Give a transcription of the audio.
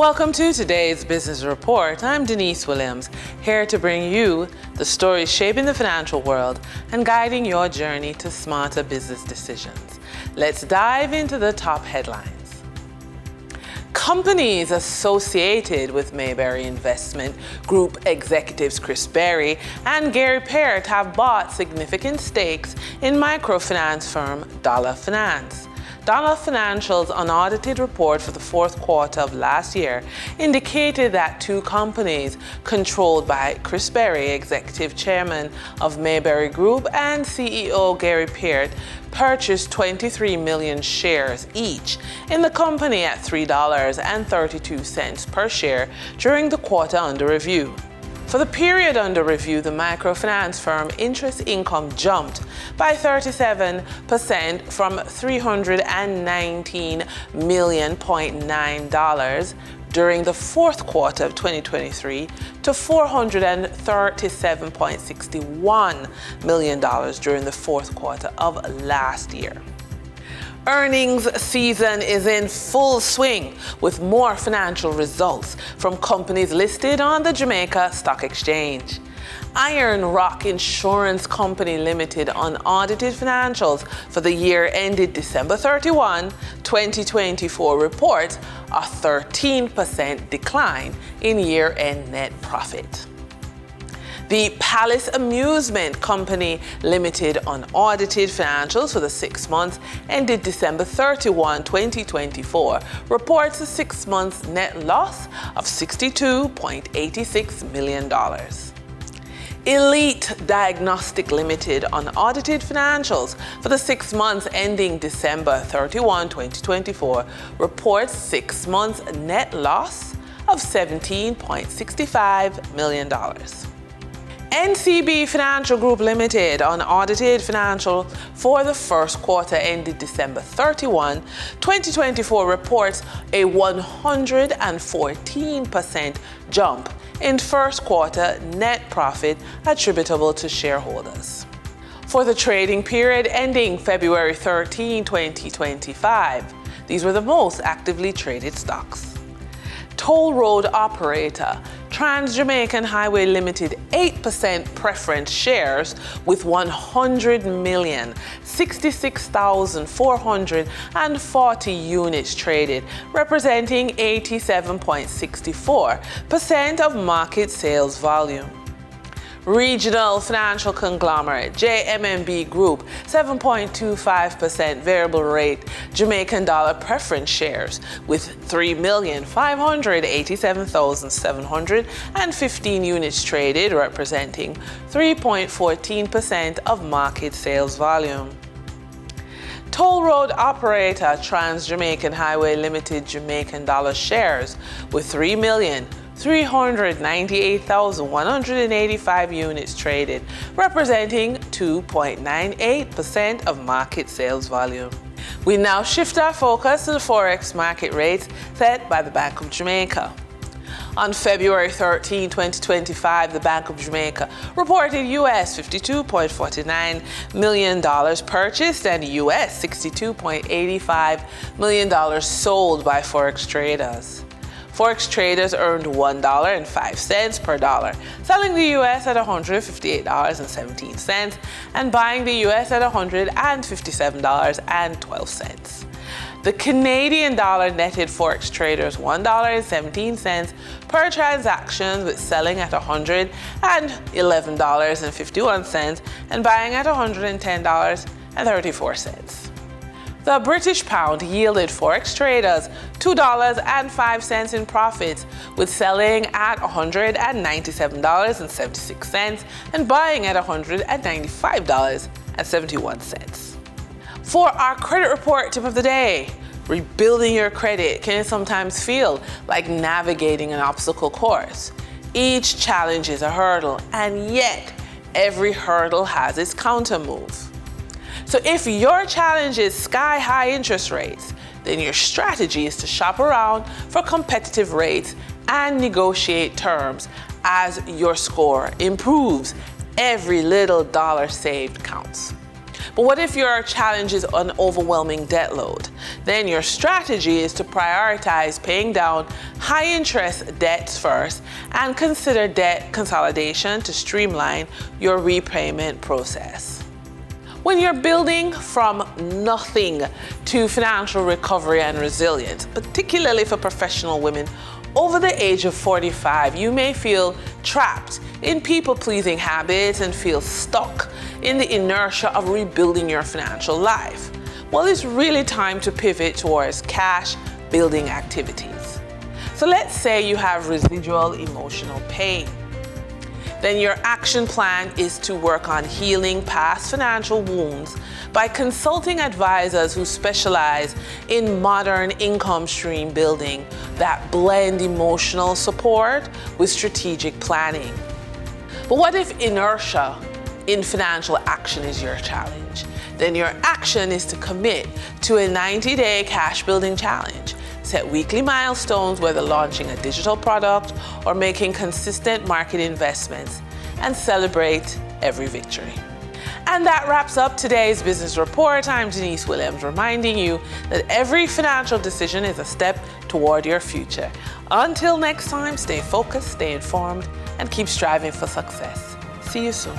Welcome to today's Business Report. I'm Denise Williams, here to bring you the stories shaping the financial world and guiding your journey to smarter business decisions. Let's dive into the top headlines. Companies associated with Mayberry Investment Group executives Chris Berry and Gary Peart have bought significant stakes in microfinance firm Dollar Finance. Dollar Financial's unaudited report for the fourth quarter of last year indicated that two companies controlled by Chris Berry, executive chairman of Mayberry Group, and CEO Gary Peart purchased 23 million shares each in the company at $3.32 per share during the quarter under review. For the period under review, the microfinance firm interest income jumped by 37% from $319.9 million during the fourth quarter of 2023 to $437.61 million during the fourth quarter of last year. Earnings season is in full swing with more financial results from companies listed on the Jamaica Stock Exchange. Iron Rock Insurance Company Limited unaudited financials for the year ended December 31, 2024 reports a 13% decline in year-end net profit. The Palace Amusement Company Limited unaudited financials for the 6 months ended December 31, 2024 reports a 6 months net loss of $62.86 million. Elite Diagnostic Limited unaudited financials for the 6 months ending December 31, 2024 reports 6 months net loss of $17.65 million. NCB Financial Group Limited unaudited financial for the first quarter ended December 31, 2024 reports a 114% jump in first quarter net profit attributable to shareholders. For the trading period ending February 13, 2025, these were the most actively traded stocks. Toll road operator Trans-Jamaican Highway Limited 8% preference shares with 100,066,440 units traded, representing 87.64% of market sales volume. Regional financial conglomerate JMMB Group 7.25% variable rate Jamaican dollar preference shares with 3,587,715 units traded, representing 3.14% of market sales volume. Toll road operator Trans-Jamaican Highway Limited Jamaican dollar shares with 3,398,185 units traded, representing 2.98% of market sales volume. We now shift our focus to the Forex market rates set by the Bank of Jamaica. On February 13, 2025, the Bank of Jamaica reported US $52.49 million purchased and US $62.85 million sold by Forex traders. Forex traders earned $1.05 per dollar, selling the US at $158.17 and buying the US at $157.12. The Canadian dollar netted Forex traders $1.17 per transaction, with selling at $111.51 and buying at $110.34. The British pound yielded Forex traders $2.05 in profits, with selling at $197.76 and buying at $195.71. For our credit report tip of the day, rebuilding your credit can sometimes feel like navigating an obstacle course. Each challenge is a hurdle, and yet every hurdle has its counter move. So if your challenge is sky-high interest rates, then your strategy is to shop around for competitive rates and negotiate terms. As your score improves, every little dollar saved counts. But what if your challenge is an overwhelming debt load? Then your strategy is to prioritize paying down high-interest debts first and consider debt consolidation to streamline your repayment process. When you're building from nothing to financial recovery and resilience, particularly for professional women over the age of 45, you may feel trapped in people-pleasing habits and feel stuck in the inertia of rebuilding your financial life. Well, it's really time to pivot towards cash-building activities. So let's say you have residual emotional pain. Then your action plan is to work on healing past financial wounds by consulting advisors who specialize in modern income stream building that blend emotional support with strategic planning. But what if inertia in financial action is your challenge? Then your action is to commit to a 90-day cash building challenge. Set weekly milestones, whether launching a digital product or making consistent market investments, and celebrate every victory. And that wraps up today's business report. I'm Denise Williams, reminding you that every financial decision is a step toward your future. Until next time, stay focused, stay informed, and keep striving for success. See you soon.